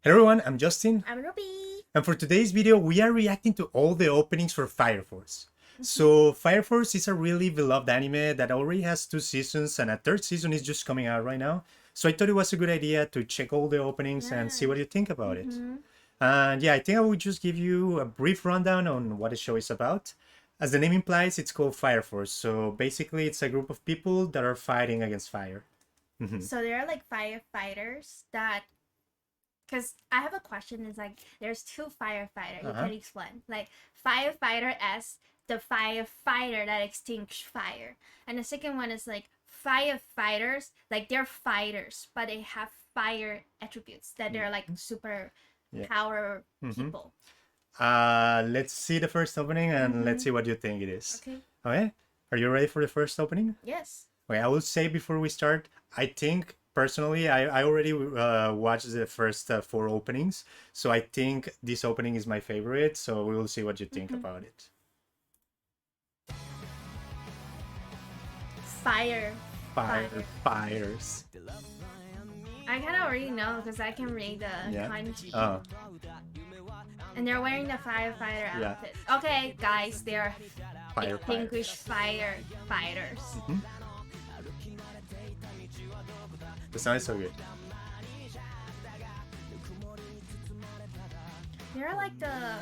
Hello everyone, I'm Justin, I'm Ruby. and for today's video we are reacting to all the openings for Fire Force. So Fire Force is a really beloved anime that already has 2 seasons and a third season is just coming out right now. So I thought it was a good idea to check all the openings and see Yeah. what you think about it. Mm-hmm. And yeah, I think I will just give you a brief rundown on what the show is about. As the name implies, it's called Fire Force. So basically it's a group of people that are fighting against fire. So there are like firefighters that, because I have a question. Is like there's two firefighter. You Uh-huh. can explain like firefighter as the firefighter that extinguish fire, and the second one is like firefighters, like they're fighters, but they have fire attributes that they're like super Yeah. power Mm-hmm. people. Let's see the first opening and let's see what you think it is. Okay. Okay, are you ready for the first opening? Yes. Okay, I will say before we start, I think personally, I already watched the first 4 openings, so I think this opening is my favorite. So we will see what you think about it. Fire. Fires. I kind of already know because I can read the Yeah. kanji. Oh, And they're wearing the firefighter Yeah. outfit. Okay, guys, they're fire. extinguished fire fighters. The sound is so good. They're like the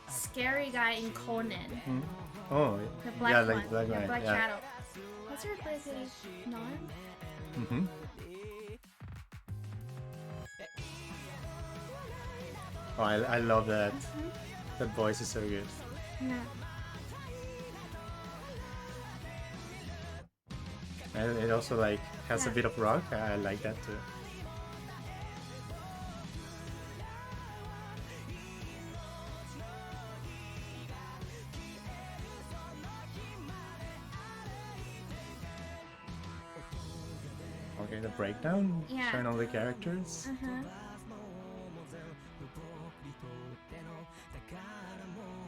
scary guy in Conan. Oh, The black yeah, one. like black The guy. black Yeah. shadow. What's her ability? Non? Mm-hmm. Oh, I love that. That voice is so good. Yeah. And it also like has a Yeah. bit of rock. I like that too. Okay, the breakdown Yeah. showing all the characters. Uh-huh.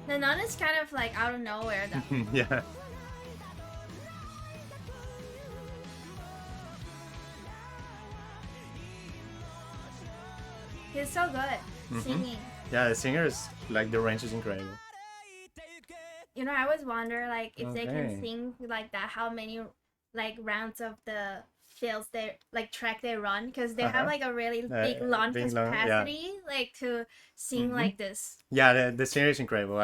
The nun is kind of like out of nowhere though. Yeah. He's so good singing. Yeah, the singers, like the range is incredible. You know, I always wonder like if they Okay. can sing like that, how many like rounds of the fields they like track they run, because they have like a really big lung big lung, yeah. capacity like to sing like this. Yeah, the singer is incredible.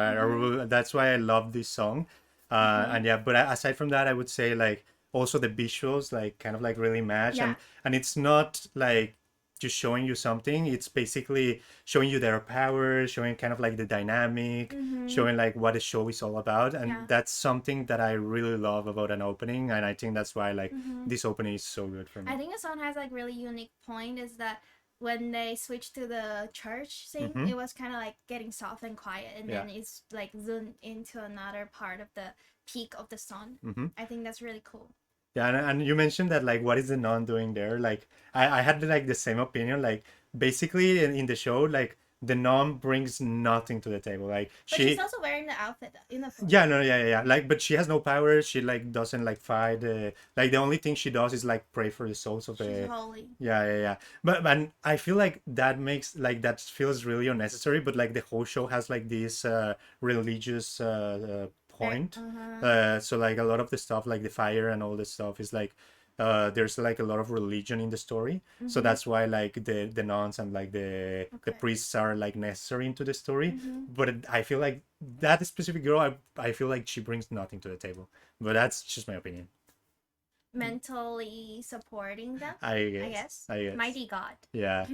That's why I love this song. And yeah, but aside from that, I would say like also the visuals like kind of like really match, Yeah. and it's not like just showing you something. It's basically showing you their power, showing kind of like the dynamic, showing like what the show is all about, and Yeah. that's something that I really love about an opening, and I think that's why like this opening is so good for me. I think the song has like really unique point is that when they switched to the church thing, it was kind of like getting soft and quiet, and then it's like zoomed into another part of the peak of the sun. I think that's really cool. Yeah, and you mentioned that like what is the nun doing there? Like I had like the same opinion. Like basically in the show, like the nun brings nothing to the table. Like But she's also wearing the outfit in the film. yeah, no, yeah. Like, but she has no power. She like doesn't like fight. Like the only thing she does is like pray for the souls of She's the. holy. Yeah. But and I feel like that makes like that feels really unnecessary. But like the whole show has like this religious point. So like a lot of the stuff, like the fire and all this stuff, is like there's like a lot of religion in the story. So that's why like the nuns and like the priests are like necessary into the story. But I feel like that specific girl, I feel like she brings nothing to the table. But that's just my opinion. Mentally supporting them. I guess. guess. Mighty God. Yeah.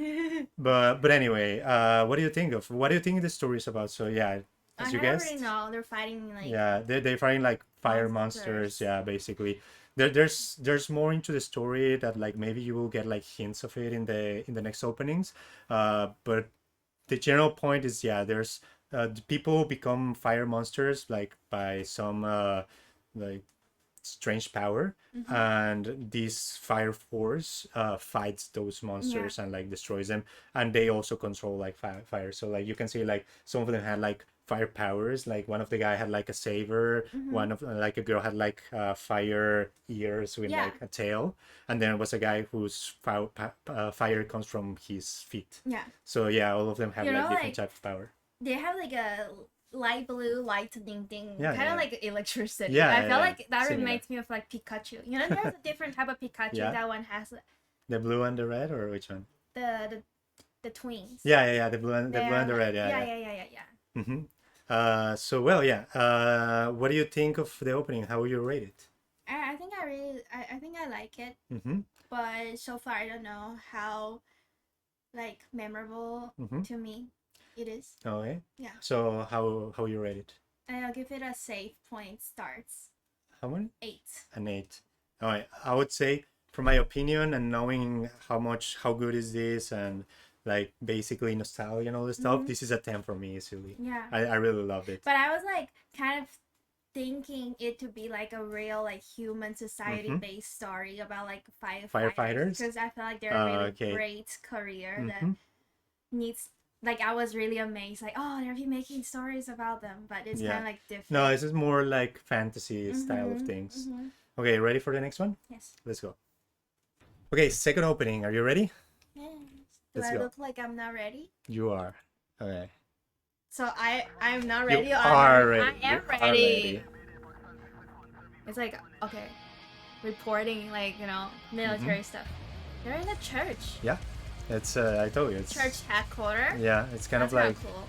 But anyway, what do you think of? What do you think the story is about? So yeah, I as you don't guessed. really know. They're fighting like Yeah, they're fighting like fire monsters. Yeah, basically. There's more into the story that like maybe you will get like hints of it in the next openings. But the general point is yeah, there's the people become fire monsters like by some like strange power, and this fire force fights those monsters and like destroys them, and they also control like fire. So like you can see like some of them had like fire powers. Like one of the guy had like a saber, one of like a girl had like fire ears with Yeah. like a tail, and then was a guy whose fire comes from his feet. Yeah. So yeah, all of them have You like know, different like type of power. they have like a light blue lightning thing, Yeah, kind of yeah. like electricity. Yeah, I yeah, feel yeah. like that Similar. reminds me of like Pikachu. You know, there's a different type of Pikachu. Yeah. That one has The blue and the red, or which one? the twins. Yeah, yeah, yeah. The blue and They the are red. like, Yeah, yeah. Mm-hmm. So well, yeah. What do you think of the opening? How would you rate it? I think I think I like it. Mm-hmm. But so far I don't know how like memorable to me it is. Okay. Yeah. So how you rate it? And I'll give it a safe point starts. How many? 8. An 8. All right. I would say, from my opinion and knowing how good is this, and like basically nostalgia and all this stuff, this is a 10 for me easily. Yeah. I really loved it. But I was like kind of thinking it to be like a real like human society based story about like firefighters, because I feel like they're a really great career that needs, like I was really amazed, like, oh, they're making stories about them, but it's kind of like different. No, this is more like fantasy style of things. Okay, ready for the next one? Yes. Let's go. Okay, second opening. Are you ready? Yes. Do I look like I'm not ready? You are. Okay. So I'm not ready. You are ready. I am ready. It's like, okay, reporting, like, you know, military stuff. They're in a church. Yeah, it's I told you, it's church headquarters. Yeah, it's kind of like cool.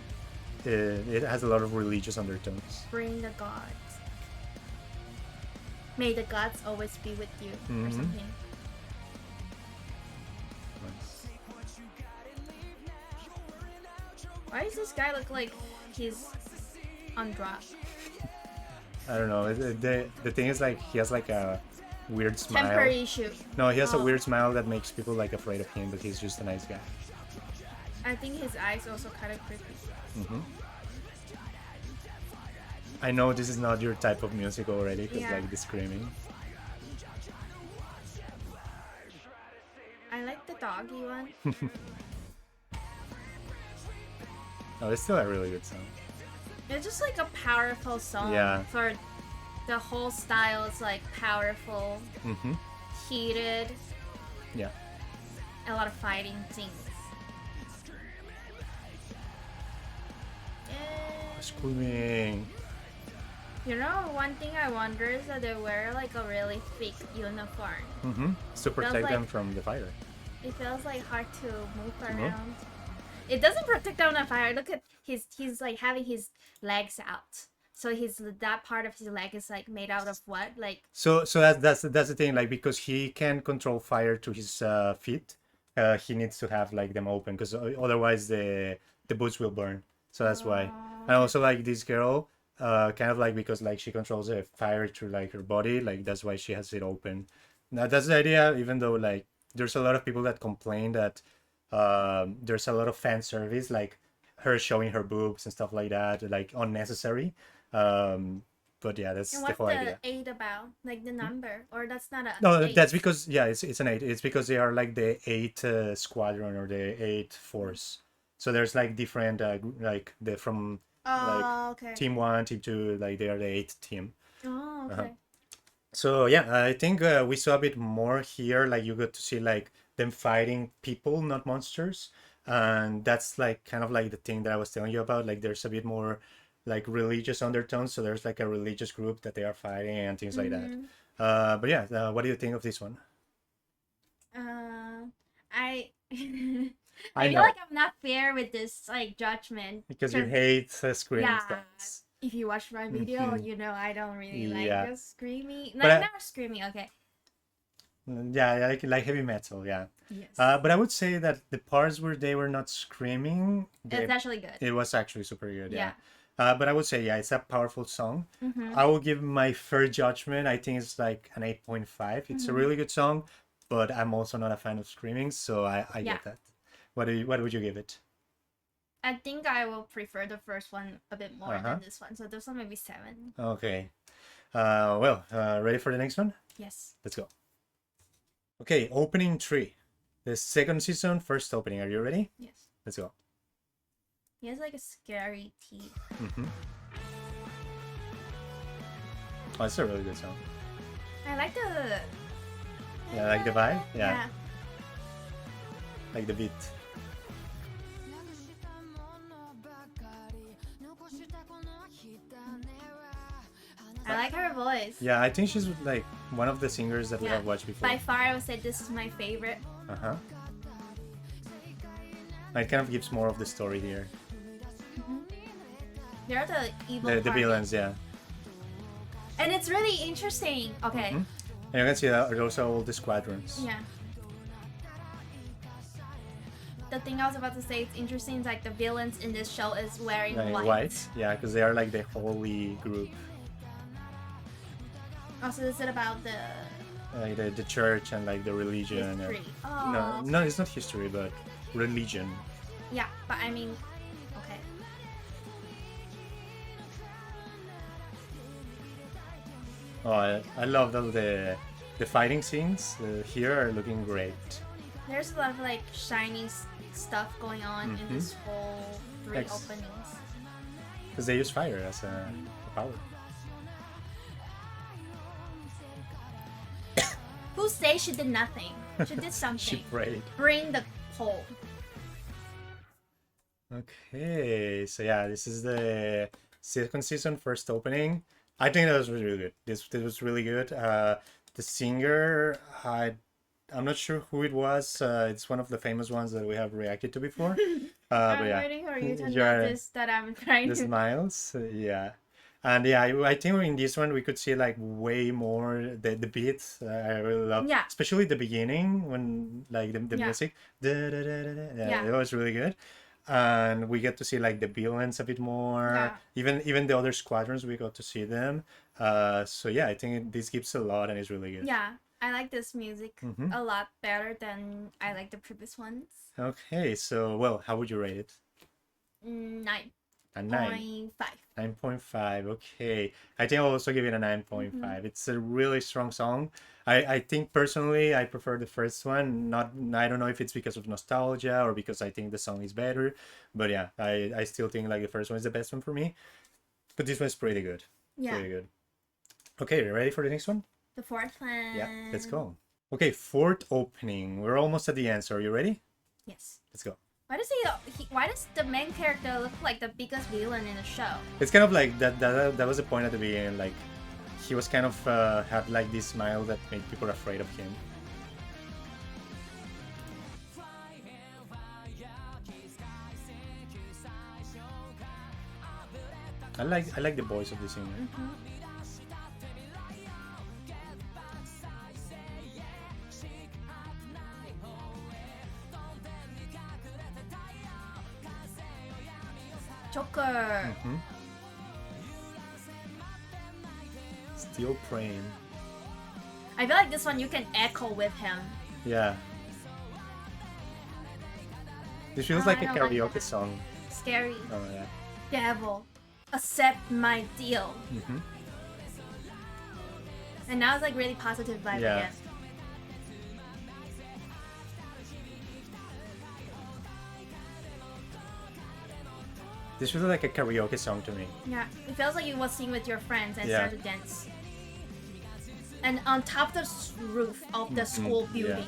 It has a lot of religious undertones. Bring the gods. May the gods always be with you, or something. Nice. Why does this guy look like he's on drugs? I don't know. The thing is, like, he has like a weird smile. Temporary issue. No, he has a weird smile that makes people like afraid of him, but he's just a nice guy. I think his eyes also kind of creepy. I know this is not your type of music already, because like the screaming. I like the doggy one. No, it's still a really good song. It's just like a powerful song. Yeah. For the whole style, it's like powerful, heated. Yeah. A lot of fighting things. Screaming. You know, one thing I wonder is that they wear like a really thick uniform. To protect them from the fire. It feels like hard to move around. It doesn't protect them from fire. Look at he's like having his legs out. So that part of his leg is like made out of what? Like so that's the thing, like, because he can control fire to his feet, he needs to have like them open, because otherwise the boots will burn. So that's why. And also, like, this girl, kind of like, because like she controls the fire through like her body, like that's why she has it open. Now that's the idea, even though like there's a lot of people that complain that there's a lot of fan service, like her showing her boobs and stuff like that, like unnecessary. But yeah, that's the whole idea. What's the 8 about? Like the number? Or that's not a No, 8? that's because, yeah, it's an 8. It's because they are like the 8 squadron, or the 8 force. So there's like different like the from like team 1, team 2, like they are the 8th team. Oh, okay. So yeah, I think we saw a bit more here. Like you got to see like them fighting people, not monsters, and that's like kind of like the thing that I was telling you about. Like there's a bit more like religious undertones. So there's like a religious group that they are fighting and things like that. But yeah, what do you think of this one? I I feel know, like I'm not fair with this like judgment because you hate screaming yeah. stuff. If you watch my video, you know I don't really like the screamy. But not screamy, okay. Yeah, like heavy metal, yeah. Yes. But I would say that the parts where they were not screaming, it's actually good. It was actually super good, yeah. But I would say, yeah, it's a powerful song. I will give my fair judgment. I think it's like an 8.5. It's a really good song, but I'm also not a fan of screaming, so I get that. What would you give it? I think I will prefer the first one a bit more than this one. So this one maybe 7. Okay. Well, ready for the next one? Yes. Let's go. Okay, opening 3. The second season, first opening. Are you ready? Yes. Let's go. He has like a scary teeth. Mm-hmm. Oh, it's a really good song. I like the. Yeah, like the vibe. Yeah. Like the beat. I like her voice. Yeah, I think she's like one of the singers that we Yeah. have watched before. By far, I would say this is my favorite. Uh-huh. It kind of gives more of the story here. They're the evil The party. villains, yeah. And it's really interesting. Okay. And you can see that those are all the squadrons. Yeah. The thing I was about to say, it's interesting, is like the villains in this show is wearing Like white. Yeah, because they are like the holy group. Also, is it about the Like the church and like the religion. history? And, Oh. no, it's not history, but religion. Yeah, but I mean, okay. Oh, I love the fighting scenes here are looking great. There's a lot of like shiny stuff going on in this whole three Ex- openings. Because they use fire as a power. Who say she did nothing? She did something. She prayed. Bring the pole. Okay, so yeah, this is the second season, first opening. I think that was really good. This was really good. The singer, I'm not sure who it was. It's one of the famous ones that we have reacted to before. I'm but yeah, waiting for you to You're- notice that I'm trying the to. smiles, yeah. And yeah, I think in this one we could see like way more the beats. I really love, Yeah. especially the beginning when like the Yeah. music. Da, da, da, da, da. Yeah. It was really good, and we get to see like the villains a bit more. Yeah. Even the other squadrons we got to see them. So yeah, I think this gives a lot and it's really good. Yeah, I like this music Mhm. a lot better than I like the previous ones. Okay, so well, how would you rate it? 9.5. A 9.5. Okay, I think I'll also give it a 9.5. It's a really strong song. I think personally I prefer the first one. I don't know if it's because of nostalgia or because I think the song is better, but yeah, I still think like the first one is the best one for me. But this one's pretty good. Yeah. Pretty good. Okay, ready for the next one? The fourth one. Yeah, let's go. Okay, fourth opening. We're almost at the end. So are you ready? Yes. Let's go. Why does the main character look like the biggest villain in the show? It's kind of like that was the point at the beginning. Like he was kind of had like this smile that made people afraid of him. I like the voice of the singer. Joker. Still praying. I feel like this one you can echo with him. Yeah. This feels Oh, like I a don't like karaoke that. song. Scary. Oh yeah. Devil, accept my deal. And now it's like really positive vibe Yeah. again. This feels like a karaoke song to me. Yeah, it feels like you was sing with your friends and Yeah. start to dance. And on top of the roof of the school yeah.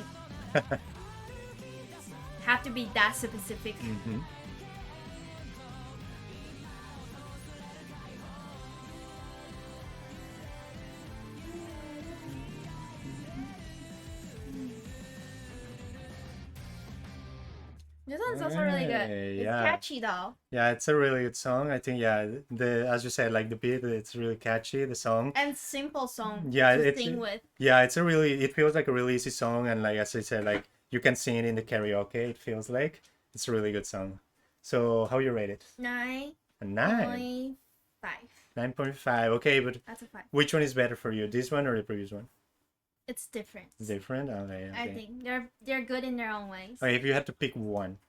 building. Have to be that specific. This one's also really good. Hey, It's yeah. catchy though. Yeah, it's a really good song. I think yeah, the as you said, like the beat, it's really catchy. The song. And simple song Yeah, to it's sing with. yeah, it feels like a really easy song, and like as I said, like you can sing it in the karaoke. It feels like it's a really good song. So how you rate it? 9.5. A 9. 9.5. Okay, but That's a 5. which one is better for you? This one or the previous one? It's different. Different. Okay. I think they're good in their own ways. Okay, if you had to pick one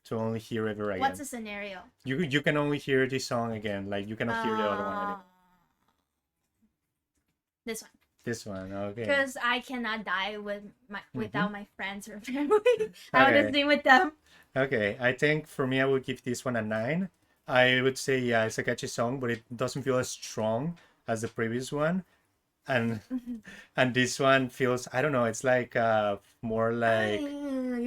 to only hear ever again, What's the scenario? you can only hear this song again. Like you cannot hear the other one anymore. This one. This one, okay. Because I cannot die without my friends or family. I want Okay. to sing with them. Okay, I think for me, I would give this one a 9. I would say, yeah, it's a catchy song, but it doesn't feel as strong as the previous one. And and this one feels, I don't know, it's like more like,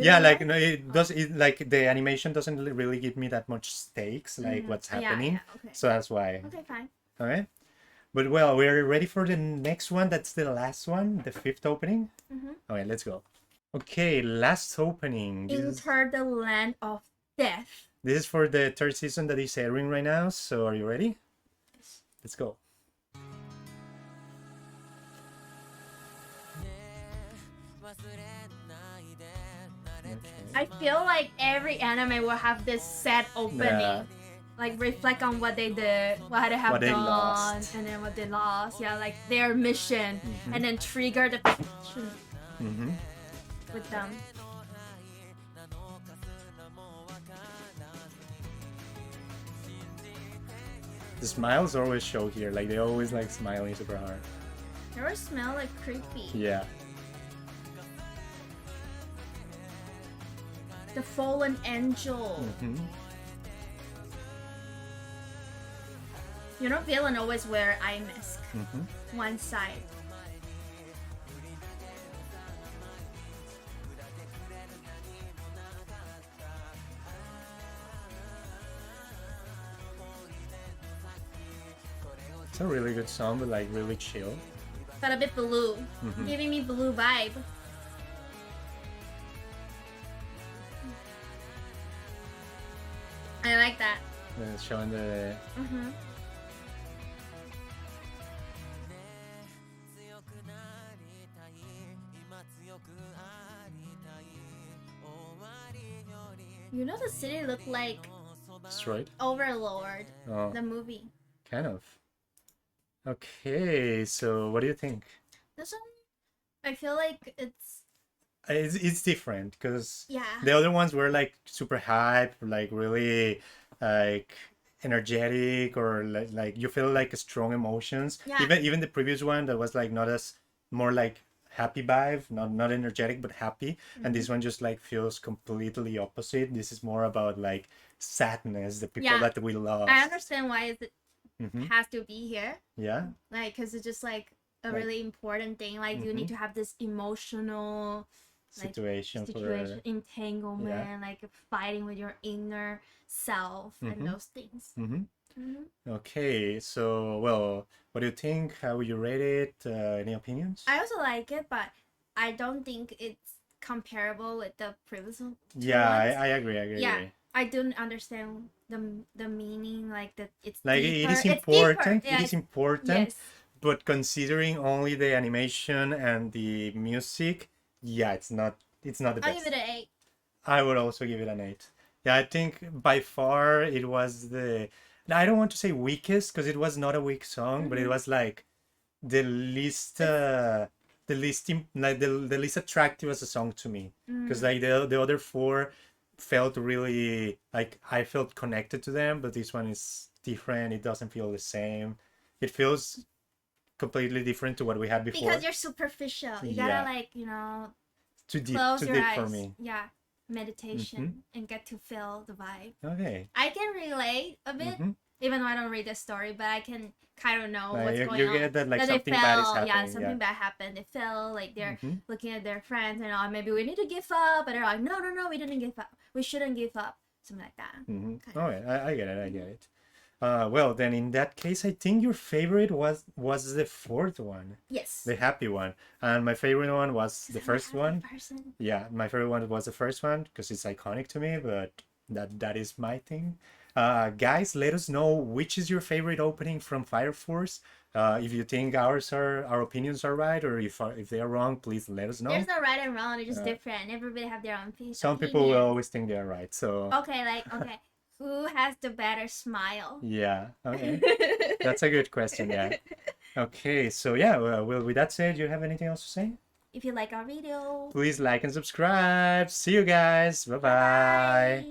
yeah, like no, it does it like the animation doesn't really give me that much stakes, like what's happening. Okay. So that's why. Okay, fine. All right. But well, we're ready for the next one. That's the last one, the fifth opening. Okay, let's go. Okay, last opening. Enter the land of death. This is for the third season that is airing right now. So are you ready? Let's go. I feel like every anime will have this sad opening. Yeah. Like reflect on what they did, what they have What they done, lost. and then what they lost. Yeah, like their mission, and then trigger the passion with them. The smiles always show here. Like they always like smiling super hard. They always smell like creepy. Yeah. The fallen angel. You know, villain always wear eye mask. One side. It's a really good song, but like really chill. But a bit blue. Giving me blue vibe. I like that. It's showing the. You know the city looked like Destroyed? Overlord, Oh, the movie. kind of. Okay, so what do you think? This one, I feel like it's It's different because yeah. the other ones were like super hype, like really like energetic, or like you feel like strong emotions. Yeah. Even the previous one that was like not as more like happy vibe, not energetic but happy, and this one just like feels completely opposite. This is more about like sadness, the people that we lost. I understand why it has to be here. Yeah. Like, because it's just like a really important thing. Like, you need to have this emotional situation, entanglement, like fighting with your inner self and those things. Okay, so well, what do you think? How would you rate it? Any opinions? I also like it, but I don't think it's comparable with the previous one. Yeah, I agree. Yeah, I don't understand the meaning, like that it's like deeper. it is important. Yeah, it is important. Yes. But considering only the animation and the music, yeah, it's not the best. I'll give it an 8. I would also give it an 8. Yeah, I think by far it was I don't want to say weakest because it was not a weak song, but it was like the least the least attractive as a song to me, because like the other four felt really like I felt connected to them, but this one is different. It doesn't feel the same. It feels completely different to what we had before. Because you're superficial. You gotta like, you know, too deep eyes. for me. Yeah, meditation and get to feel the vibe. Okay. I can relate a bit, even though I don't read the story, but I can kind of know what's going on. You get that like that something bad is happening. Yeah, something bad happened. They feel like they're looking at their friends and maybe we need to give up, but they're like, no, we didn't give up. We shouldn't give up. Something like that. Okay, I get it. Well, then in that case, I think your favorite was the fourth one. Yes. The happy one. And my favorite one was the first one. Person? Yeah, my favorite one was the first one because it's iconic to me, but that is my thing. Guys, let us know which is your favorite opening from Fire Force. If you think our opinions are right, or if they are wrong, please let us know. There's no right and wrong. It's just different. Everybody have their own opinion. Some people will always think they are right. So okay. Who has the better smile? Yeah. Okay. That's a good question. Yeah. Okay. So yeah. Well, with that said, do you have anything else to say? If you like our video, please like and subscribe. See you guys. Bye bye.